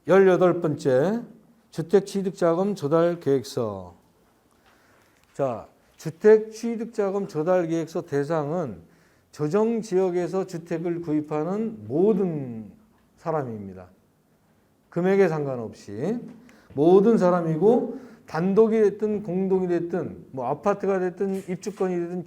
(18번째) 주택취득자금 조달계획서. 자, 주택취득자금 조달계획서 대상은 조정지역에서 주택을 구입하는 모든 사람입니다. 금액에 상관없이 모든 사람이고, 단독이 됐든 공동이 됐든 뭐 아파트가 됐든 입주권이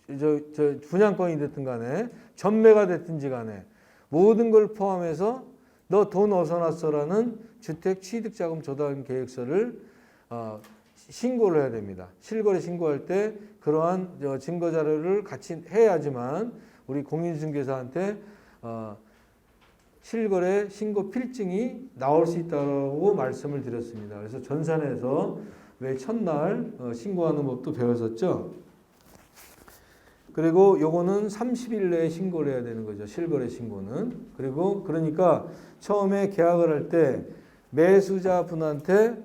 됐든 분양권이 됐든 간에 전매가 됐든지 간에 모든 걸 포함해서 너 돈 어디서 났어라는 주택취득자금 조달계획서를 신고를 해야 됩니다. 실거래 신고할 때 그러한 증거자료를 같이 해야지만 우리 공인중개사한테 실거래 신고 필증이 나올 수 있다고 말씀을 드렸습니다. 그래서 전산에서 왜 첫날 신고하는 법도 배웠었죠. 그리고 요거는 30일 내에 신고를 해야 되는 거죠. 실거래 신고는. 그리고 그러니까 처음에 계약을 할 때 매수자분한테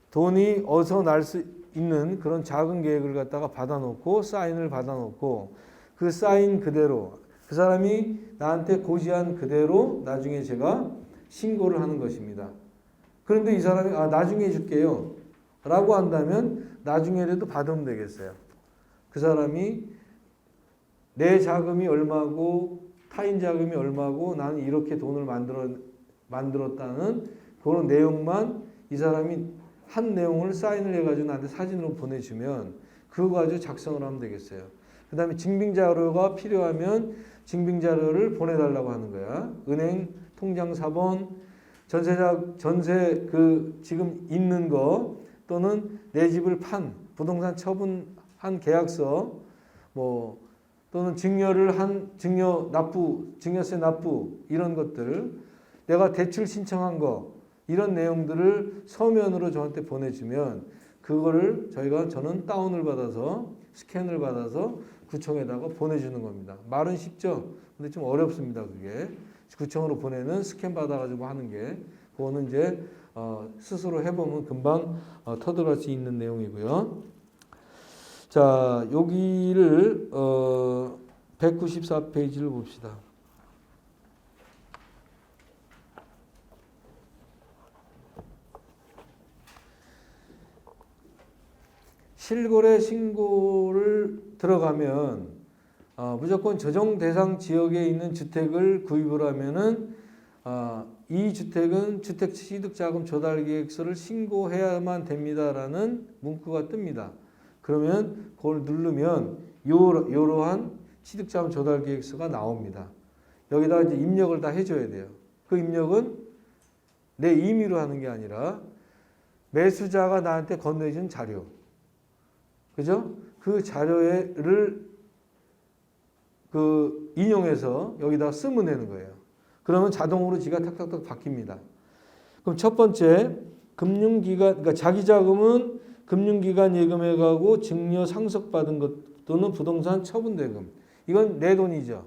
돈이 어디서 날 수 있는 그런 작은 계획을 갖다가 받아놓고 사인을 받아놓고 그 사인 그대로 그 사람이 나한테 고지한 그대로 나중에 제가 신고를 하는 것입니다. 그런데 이 사람이 나중에 해줄게요 라고 한다면 나중에라도 받으면 되겠어요. 그 사람이 내 자금이 얼마고 타인 자금이 얼마고 나는 이렇게 돈을 만들었다는 그런 내용만 이 사람이 한 내용을 사인을 해가지고 나한테 사진으로 보내주면 그거 가지고 작성을 하면 되겠어요. 그 다음에 증빙자료가 필요하면 증빙자료를 보내달라고 하는 거야. 은행 통장 사본, 전세 지금 있는 거 또는 내 집을 판 부동산 처분한 계약서 또는 증여를 한 증여세 납부 이런 것들, 내가 대출 신청한 거 이런 내용들을 서면으로 저한테 보내주면 그거를 저는 다운을 받아서 스캔을 받아서 구청에다가 보내주는 겁니다. 말은 쉽죠? 근데 좀 어렵습니다. 그게 구청으로 보내는 스캔 받아가지고 하는 게 그거는 이제 스스로 해보면 금방 터득할 수 있는 내용이고요. 자, 여기를 194페이지를 봅시다. 실거래 신고를 들어가면 무조건 조정 대상 지역에 있는 주택을 구입을 하면은 이 주택은 주택취득자금 조달계획서를 신고해야만 됩니다라는 문구가 뜹니다. 그러면 그걸 누르면 이러한 취득자금 조달계획서가 나옵니다. 여기다가 이제 입력을 다 해줘야 돼요. 그 입력은 내 임의로 하는 게 아니라 매수자가 나한테 건네준 자료, 그죠? 그 자료를 인용해서 여기다 쓰면 되는 거예요. 그러면 자동으로 지가 탁탁탁 바뀝니다. 그럼 첫 번째, 금융기관, 그러니까 자기 자금은 금융기관 예금해가고 증여 상속받은 것 또는 부동산 처분대금. 이건 내 돈이죠.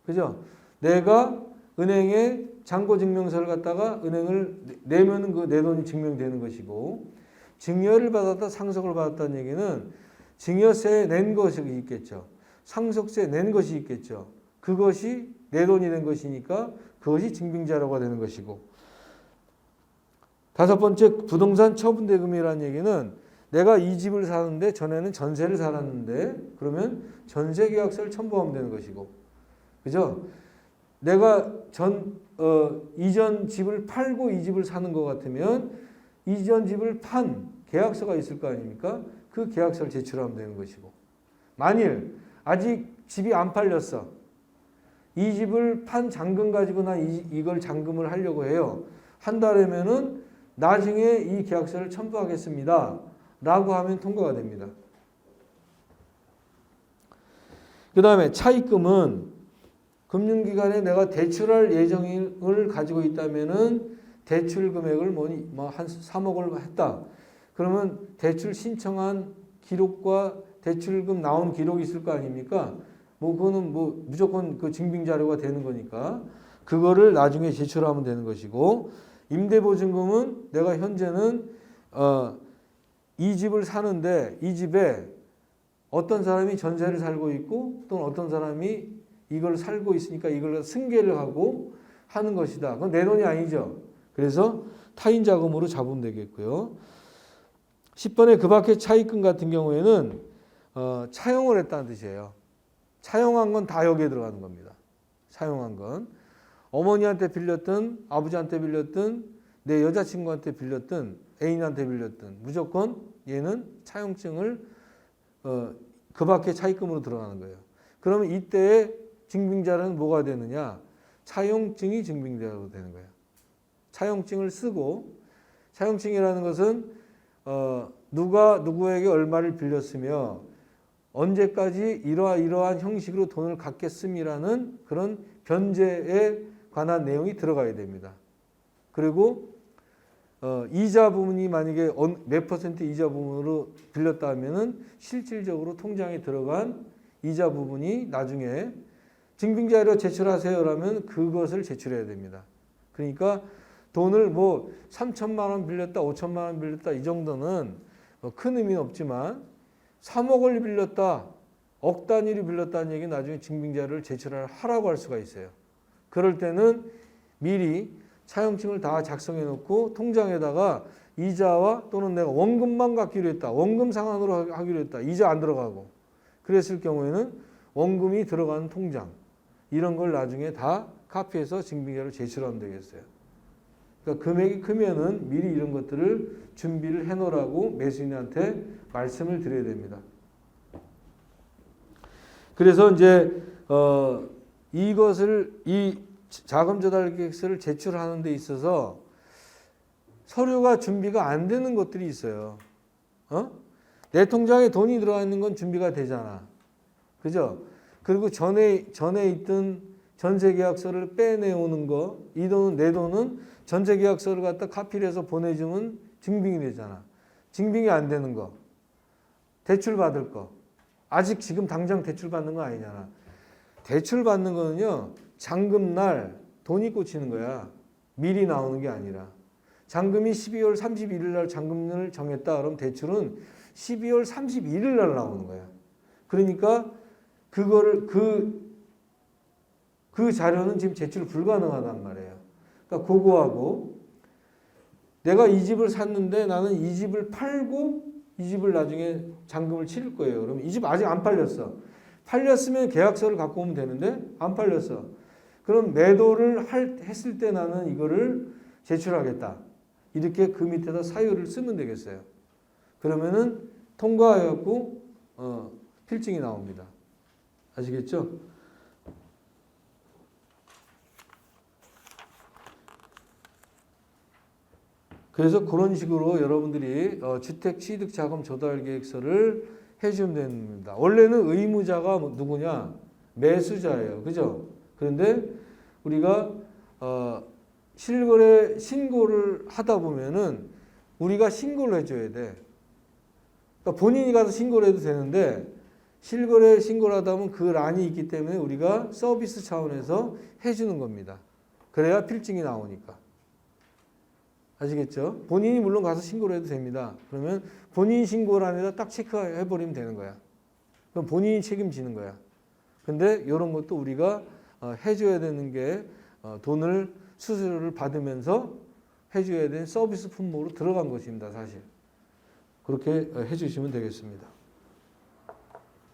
그죠? 내가 은행에 잔고증명서를 갖다가 은행을 내면은 그 내 돈이 증명되는 것이고, 증여를 받았다, 상속을 받았다는 얘기는 증여세 낸 것이 있겠죠. 상속세 낸 것이 있겠죠. 그것이 내 돈이 된 것이니까 그것이 증빙자료가 되는 것이고, 다섯 번째, 부동산 처분대금이라는 얘기는 내가 이 집을 사는데 전에는 전세를 살았는데 그러면 전세계약서를 첨부하면 되는 것이고, 그죠? 내가 이전 집을 팔고 이 집을 사는 것 같으면 이전 집을 판 계약서가 있을 거 아닙니까? 그 계약서를 제출하면 되는 것이고, 만일 아직 집이 안 팔렸어. 이 집을 판 잔금 가지고 나 이걸 잔금을 하려고 해요. 한다면은 나중에 이 계약서를 첨부하겠습니다 라고 하면 통과가 됩니다. 그 다음에 차입금은 금융기관에 내가 대출할 예정을 가지고 있다면은 대출 금액을 한 3억을 했다. 그러면 대출 신청한 기록과 대출금 나온 기록이 있을 거 아닙니까? 뭐 그거는 뭐 무조건 그 증빙 자료가 되는 거니까 그거를 나중에 제출하면 되는 것이고, 임대보증금은 내가 현재는 이 집을 사는데 이 집에 어떤 사람이 전세를 살고 있고 또는 어떤 사람이 이걸 살고 있으니까 이걸 승계를 하고 하는 것이다. 그건 내 돈이 아니죠. 그래서 타인 자금으로 잡으면 되겠고요. 10번의 그 밖의 차입금 같은 경우에는 차용을 했다는 뜻이에요. 차용한 건 다 여기에 들어가는 겁니다. 차용한 건 어머니한테 빌렸든 아버지한테 빌렸든 내 여자친구한테 빌렸든 애인한테 빌렸든 무조건 얘는 차용증을 그 밖의 차입금으로 들어가는 거예요. 그러면 이때의 증빙자료는 뭐가 되느냐? 차용증이 증빙자료가 되는 거예요. 차용증을 쓰고, 차용증이라는 것은 누가 누구에게 얼마를 빌렸으며 언제까지 이러한 형식으로 돈을 갚겠음이라는 그런 변제에 관한 내용이 들어가야 됩니다. 그리고 이자 부분이 만약에 몇 퍼센트 이자 부분으로 빌렸다 하면은 실질적으로 통장에 들어간 이자 부분이 나중에 증빙자료 제출하세요라면 그것을 제출해야 됩니다. 그러니까 돈을 뭐 3천만 원 빌렸다, 5천만 원 빌렸다 이 정도는 큰 의미는 없지만 3억을 빌렸다, 억 단위로 빌렸다는 얘기는 나중에 증빙자료를 제출하라고 할 수가 있어요. 그럴 때는 미리 차용증을 다 작성해 놓고 통장에다가 이자와 또는 내가 원금만 갚기로 했다, 원금 상환으로 하기로 했다, 이자 안 들어가고 그랬을 경우에는 원금이 들어가는 통장 이런 걸 나중에 다 카피해서 증빙자료를 제출하면 되겠어요. 그러니까 금액이 크면은 미리 이런 것들을 준비를 해 놓으라고 매수인한테 말씀을 드려야 됩니다. 그래서 이제 이것을 이 자금 조달 계획서를 제출하는 데 있어서 서류가 준비가 안 되는 것들이 있어요. 내 통장에 돈이 들어가 있는 건 준비가 되잖아. 그죠? 그리고 전에 있던 전세계약서를 빼내오는 거, 이 돈은 내 돈은 전세계약서를 갖다 카피를 해서 보내주면 증빙이 되잖아. 증빙이 안 되는 거, 대출 받을 거, 아직 지금 당장 대출 받는 거 아니잖아. 대출 받는 거는요, 잔금날 돈이 꽂히는 거야. 미리 나오는 게 아니라. 잔금이 12월 31일 날 잔금을 정했다. 그럼 대출은 12월 31일 날 나오는 거야. 그러니까 그거를 그 자료는 지금 제출 불가능하단 말이에요. 그러니까 그거하고 내가 이 집을 샀는데 나는 이 집을 팔고 이 집을 나중에 잔금을 치를 거예요. 그러면 이 집 아직 안 팔렸어. 팔렸으면 계약서를 갖고 오면 되는데 안 팔렸어. 그럼 매도를 했을 때 나는 이거를 제출하겠다. 이렇게 그 밑에다 사유를 쓰면 되겠어요. 그러면은 통과해갖고 필증이 나옵니다. 아시겠죠? 그래서 그런 식으로 여러분들이 주택취득자금 조달계획서를 해주면 됩니다. 원래는 의무자가 누구냐? 매수자예요. 그죠? 그런데 우리가 실거래 신고를 하다 보면은 우리가 신고를 해줘야 돼. 그러니까 본인이 가서 신고를 해도 되는데 실거래 신고를 하다 보면 그 란이 있기 때문에 우리가 서비스 차원에서 해주는 겁니다. 그래야 필증이 나오니까. 아시겠죠? 본인이 물론 가서 신고를 해도 됩니다. 그러면 본인 신고란에다 딱 체크해버리면 되는 거야. 그럼 본인이 책임지는 거야. 근데 이런 것도 우리가 해줘야 되는 게 돈을 수수료를 받으면서 해줘야 되는 서비스 품목으로 들어간 것입니다. 사실. 그렇게 해주시면 되겠습니다.